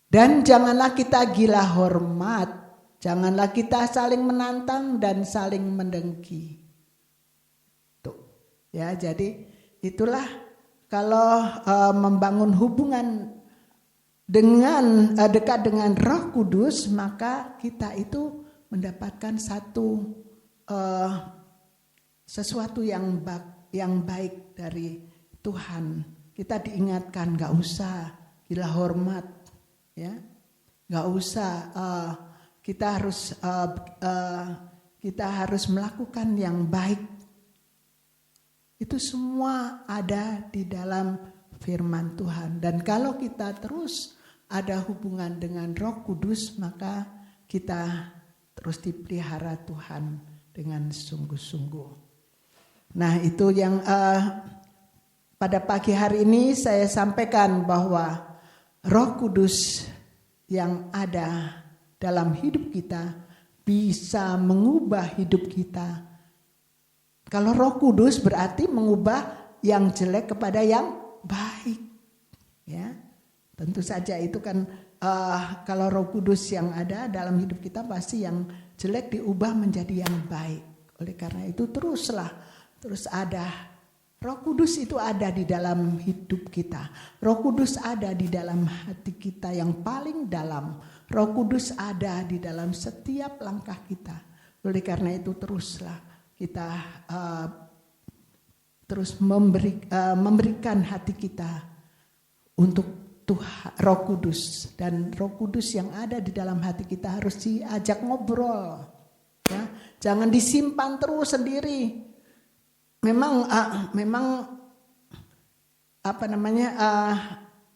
Dan janganlah kita gila hormat, janganlah kita saling menantang dan saling mendengki. Tuh, ya. Jadi itulah. Kalau membangun hubungan dekat dengan Roh Kudus, maka kita itu mendapatkan sesuatu yang baik dari Tuhan. Kita diingatkan nggak usah gila hormat, ya, nggak usah. Kita harus melakukan yang baik. Itu semua ada di dalam firman Tuhan. Dan kalau kita terus ada hubungan dengan Roh Kudus, maka kita terus dipelihara Tuhan dengan sungguh-sungguh. Nah, itu yang pada pagi hari ini saya sampaikan bahwa Roh Kudus yang ada dalam hidup kita bisa mengubah hidup kita. Kalau Roh Kudus berarti mengubah yang jelek kepada yang baik. Ya, tentu saja itu kan kalau Roh Kudus yang ada dalam hidup kita pasti yang jelek diubah menjadi yang baik. Oleh karena itu terus ada. Roh Kudus itu ada di dalam hidup kita. Roh Kudus ada di dalam hati kita yang paling dalam. Roh Kudus ada di dalam setiap langkah kita. Oleh karena itu teruslah kita terus memberikan hati kita untuk Tuhan, Roh Kudus. Dan Roh Kudus yang ada di dalam hati kita harus diajak ngobrol. Ya, jangan disimpan terus sendiri. Memang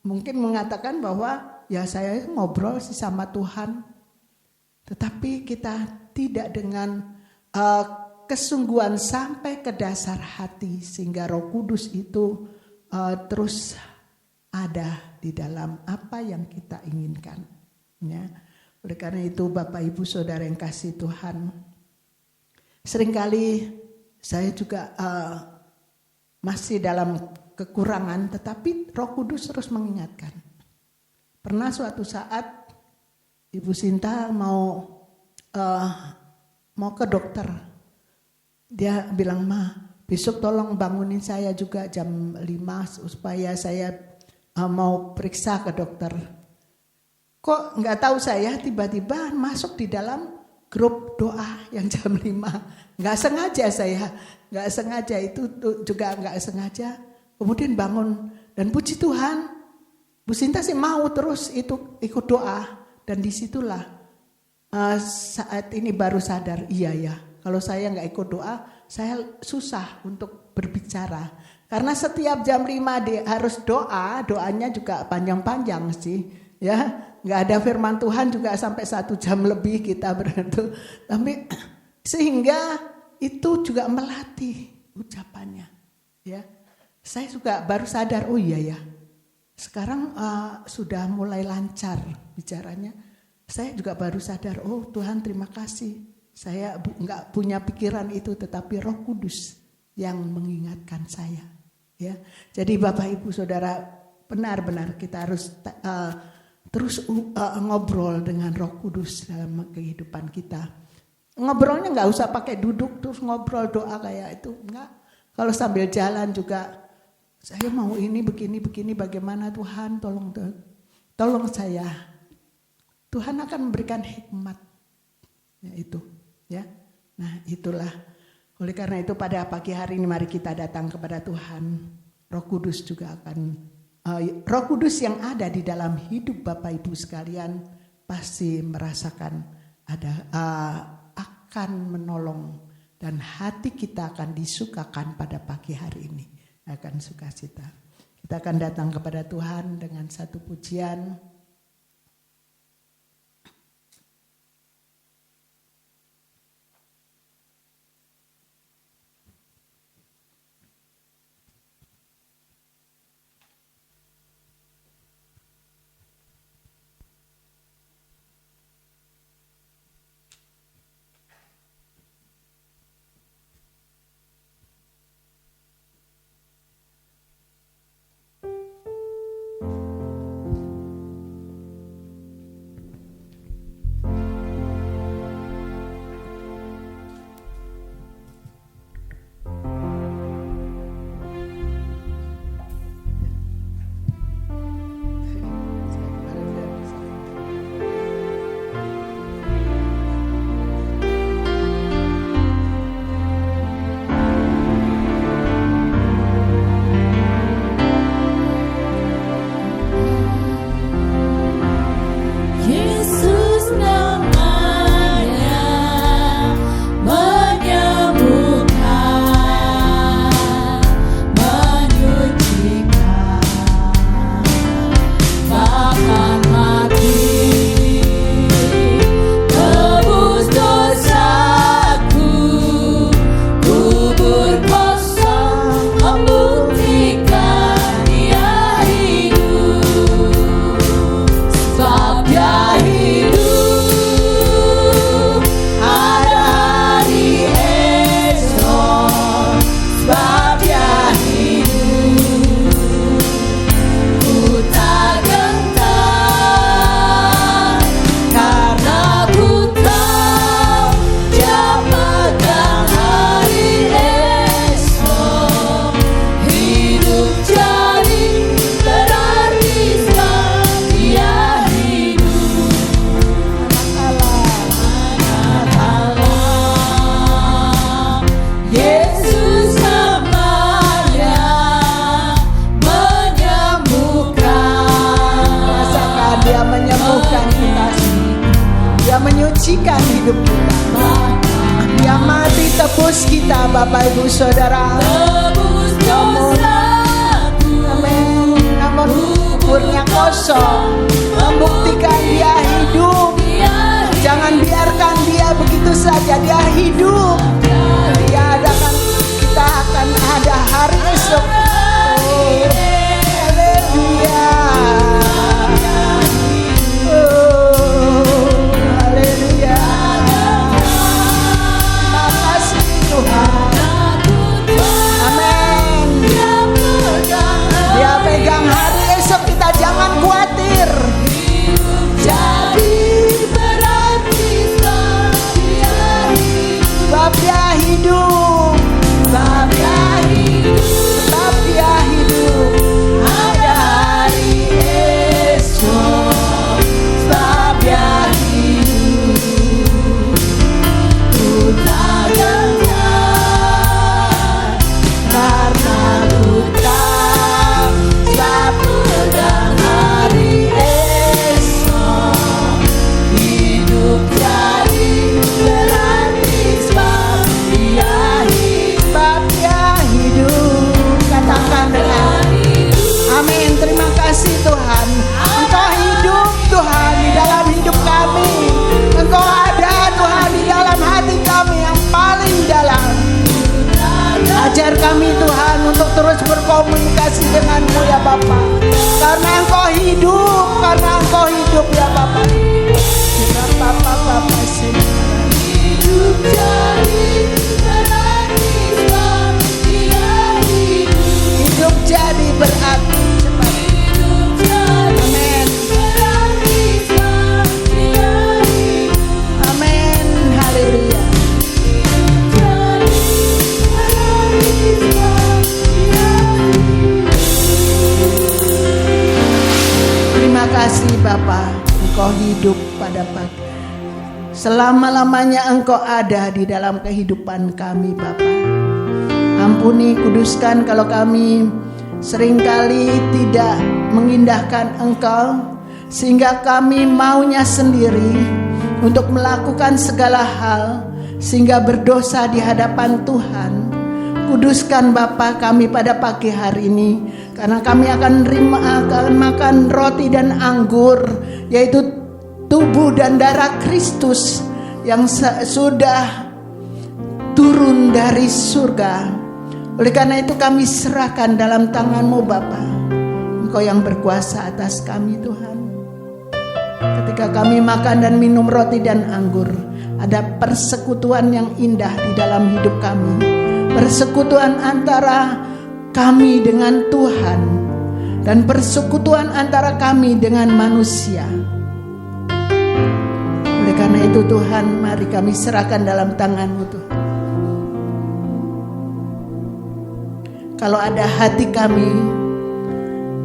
mungkin mengatakan bahwa ya saya ngobrol sih sama Tuhan, tetapi kita tidak dengan kesungguhan sampai ke dasar hati sehingga Roh Kudus itu terus ada di dalam apa yang kita inginkan. Ya. Oleh karena itu Bapak Ibu Saudara yang kasih Tuhan, seringkali saya juga masih dalam kekurangan, tetapi Roh Kudus terus mengingatkan. Pernah suatu saat Ibu Sinta mau ke dokter. Dia bilang, "Ma, besok tolong bangunin saya juga jam 5 supaya saya mau periksa ke dokter." Kok nggak tahu saya tiba-tiba masuk di dalam grup doa yang jam 5. Nggak sengaja itu juga nggak sengaja. Kemudian bangun dan puji Tuhan, Bu Sinta sih mau terus itu ikut doa. Dan disitulah saat ini baru sadar, iya ya, kalau saya nggak ikut doa, saya susah untuk berbicara. Karena setiap jam 5 harus doanya juga panjang-panjang sih. Ya, nggak ada firman Tuhan juga sampai 1 jam lebih kita berdoa. Tapi sehingga itu juga melatih ucapannya. Ya, saya juga baru sadar, oh iya ya, sekarang sudah mulai lancar bicaranya. Saya juga baru sadar, oh Tuhan terima kasih. Saya nggak punya pikiran itu, tetapi Roh Kudus yang mengingatkan saya. Ya, jadi Bapak Ibu Saudara, benar-benar kita harus terus ngobrol dengan Roh Kudus dalam kehidupan kita. Ngobrolnya nggak usah pakai duduk terus ngobrol doa kayak itu, enggak. Kalau sambil jalan juga, saya mau ini begini bagaimana Tuhan, tolong saya. Tuhan akan memberikan hikmat. Ya itu, ya. Nah, itulah. Oleh karena itu pada pagi hari ini mari kita datang kepada Tuhan. Roh Kudus juga akan Roh Kudus yang ada di dalam hidup Bapak Ibu sekalian pasti merasakan akan menolong dan hati kita akan disukakan pada pagi hari ini, akan sukacita. Kita akan datang kepada Tuhan dengan satu pujian. menyucikan hidup kita. Dia mati tebus kita, Bapak Ibu Saudara. Namun kuburnya kosong, membuktikan dia hidup. Jangan biarkan dia begitu saja, dia hidup. Dia adakan, kita akan ada hari esok. Haleluya. Haleluya. Makasih Tuhan. Amin. Dia pegang hari esok, kita jangan khawatir. Jadi sebab dia hidup, sebab dia hidup, sebab dia hidup. Ada hari esok, sebab dia hidup. Ku tak gentar karena ku tahu sebab pegang hari esok. Hidup jadi berarti sebab dia hidup. Katakan dengan amin. Terima kasih Tuhan, Engkau hidup Tuhan di dalam hidup kami. Engkau ada Tuhan di dalam hati kami yang paling dalam. Ajar kami Tuhan untuk terus berkomunikasi dengan-Mu ya Bapa. Karena Engkau hidup, karena Engkau hidup ya Bapa. Kita Bapa hidup jadi berarti sebab dia hidup. Hidup jadi berarti sebab amin. Amin. Haleluya. Terima kasih Bapa, Engkau hidup pada pagi. Selama-lamanya Engkau ada di dalam kehidupan kami Bapa. Ampuni, kuduskan kalau kami seringkali tidak mengindahkan Engkau, sehingga kami maunya sendiri untuk melakukan segala hal, sehingga berdosa di hadapan Tuhan. Kuduskan Bapa kami pada pagi hari ini, karena kami akan makan roti dan anggur, yaitu tubuh dan darah Kristus yang sudah turun dari surga. Oleh karena itu kami serahkan dalam tangan-Mu Bapa. Engkau yang berkuasa atas kami Tuhan. Ketika kami makan dan minum roti dan anggur, ada persekutuan yang indah di dalam hidup kami. Persekutuan antara kami dengan Tuhan dan persekutuan antara kami dengan manusia. Oleh karena itu Tuhan, mari kami serahkan dalam tangan-Mu Tuhan. Kalau ada hati kami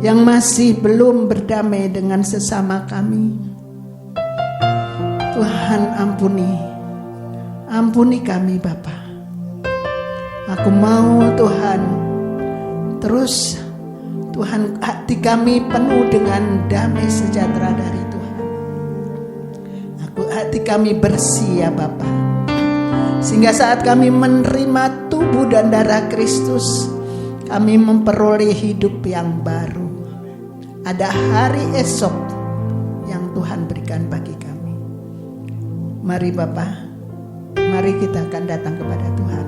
yang masih belum berdamai dengan sesama kami, Tuhan ampuni kami Bapa. Aku mau Tuhan, terus Tuhan, hati kami penuh dengan damai sejahtera dari Tuhan. Hati kami bersih ya Bapa, sehingga saat kami menerima tubuh dan darah Kristus, kami memperoleh hidup yang baru. Ada hari esok yang Tuhan berikan bagi kami. Mari Bapa, mari kita akan datang kepada Tuhan.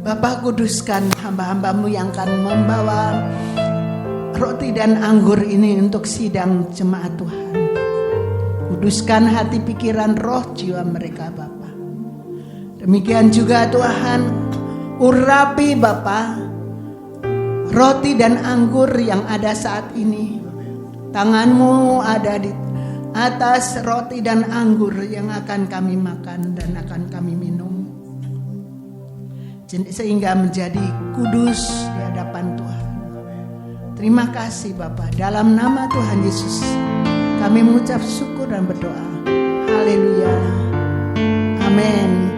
Bapa, kuduskan hamba-hamba-Mu yang akan membawa roti dan anggur ini untuk sidang jemaat Tuhan. Kuduskan hati, pikiran, roh, jiwa mereka Bapa. Demikian juga Tuhan, urapi Bapa roti dan anggur yang ada saat ini. Tangan-Mu ada di atas roti dan anggur yang akan kami makan dan akan kami minum, sehingga menjadi kudus di hadapan Tuhan. Terima kasih Bapa, dalam nama Tuhan Yesus kami mengucap syukur dan berdoa. Haleluya. Amin.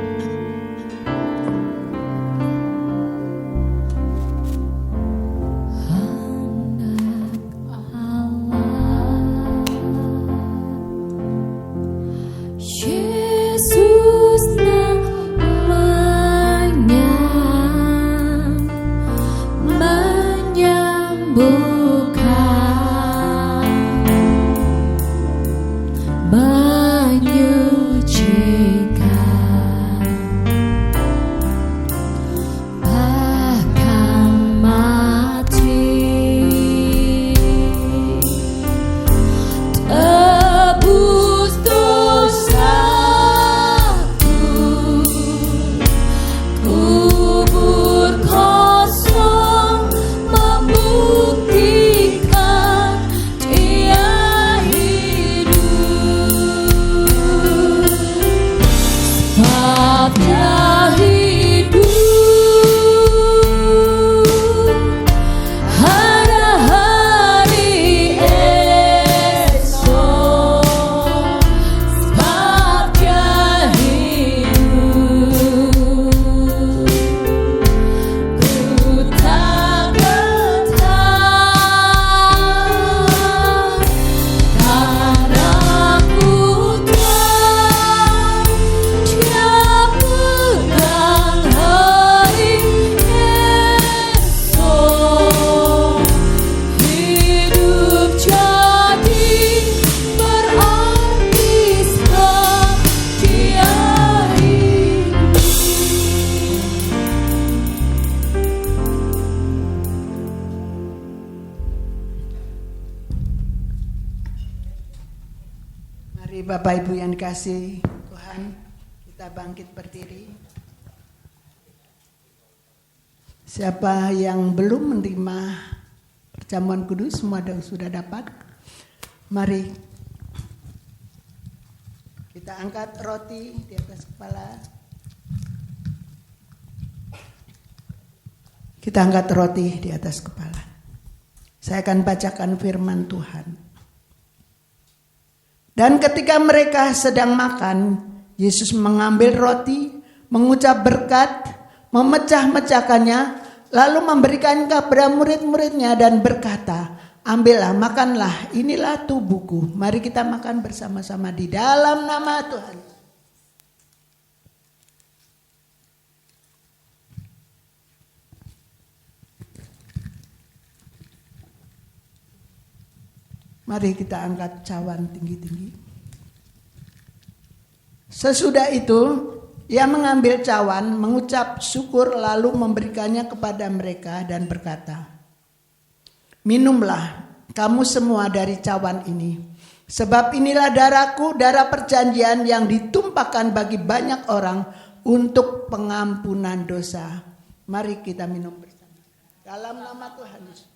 sebabnya hidup ada hari esok, sebabnya hidup ku tak gentar karena ku tahu Dia pegang hari esok. Hidup jadi berarti sebab Dia hidup. Mari Bapak Ibu yang dikasihi Tuhan, kita bangkit berdiri. Siapa yang belum menerima perjamuan kudus, semua sudah dapat. Mari kita angkat roti di atas kepala. Kita angkat roti di atas kepala. Saya akan bacakan firman Tuhan. Dan ketika mereka sedang makan, Yesus mengambil roti, mengucap berkat, memecah-mecahkannya, lalu memberikan kepada murid-muridnya dan berkata, ambillah, makanlah, inilah tubuhku. Mari kita makan bersama-sama di dalam nama Tuhan. Mari kita angkat cawan tinggi-tinggi. Sesudah itu, ia mengambil cawan, mengucap syukur, lalu memberikannya kepada mereka dan berkata, minumlah kamu semua dari cawan ini, sebab inilah darahku, darah perjanjian yang ditumpahkan bagi banyak orang untuk pengampunan dosa. Mari kita minum bersama. Dalam nama Tuhan Yesus.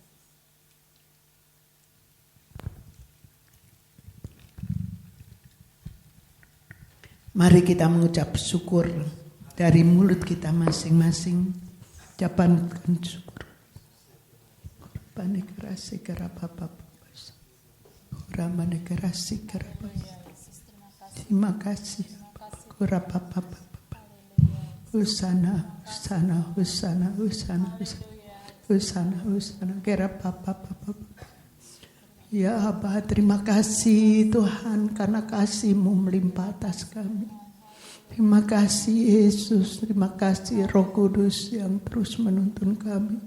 Mari kita mengucap syukur dari mulut kita masing-masing. Ucapan syukur. Panekerasi kerapapa. Ramanekerasi kerapapa. Terima kasih. Kurapapa. Husana, husana, husana, husana, husana, husana, kerapapa. Ya Abah, terima kasih Tuhan karena kasih-Mu melimpah atas kami. Terima kasih Yesus, terima kasih Roh Kudus yang terus menuntun kami.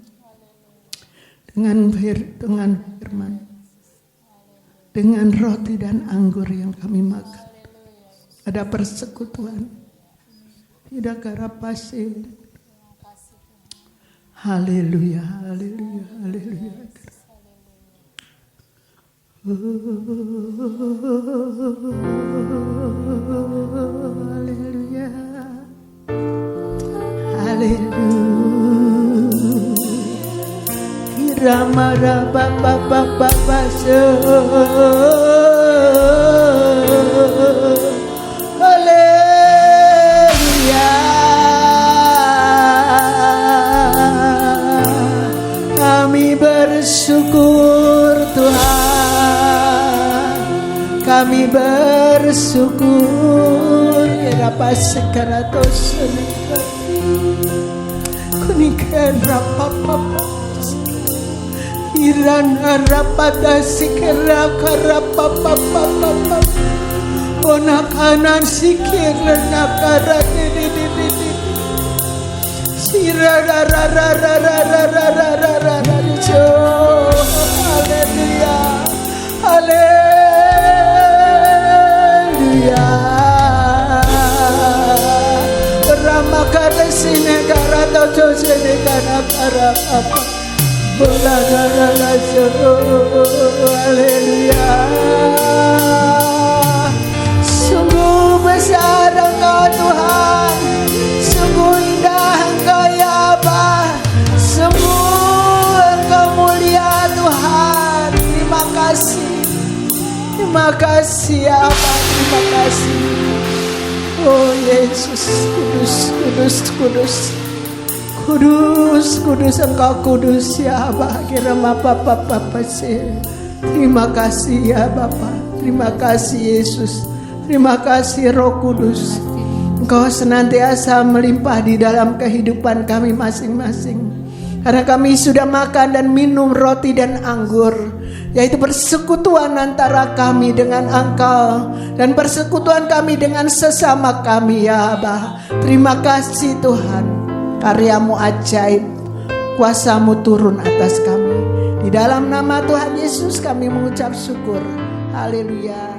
Dengan firman, dengan roti dan anggur yang kami makan. Ada persekutuan, tidak karapase. Haleluya, haleluya, haleluya. Haleluya, haleluya. Kiramara bapa so. Haleluya. Kami bersyukur Tuhan. Kami bersyukur kenapa sekaratos kunikah rapapa irana rapata sikera karapapa onakanan sikirana karate sirara haleluya haleluya ramakare sinegara dojo sinegara karapa bolagara lajo haleluya. Sungguh besar Engkau Tuhan, sungguh indah Engkau ya Bapa, sungguh Engkau mulia Tuhan. Terima kasih ya Bapa, terima kasih. Oh Yesus, kudus, kudus, kudus. Kudus, kudus, Engkau kudus ya Abah. Kirama Bapa sih. Terima kasih ya Bapa. Terima kasih Yesus. Terima kasih Roh Kudus. Engkau senantiasa melimpah di dalam kehidupan kami masing-masing. Karena kami sudah makan dan minum roti dan anggur, yaitu persekutuan antara kami dengan Engkau dan persekutuan kami dengan sesama kami ya Abah. Terima kasih Tuhan. Karyamu ajaib, kuasamu turun atas kami. Di dalam nama Tuhan Yesus kami mengucap syukur. Haleluya.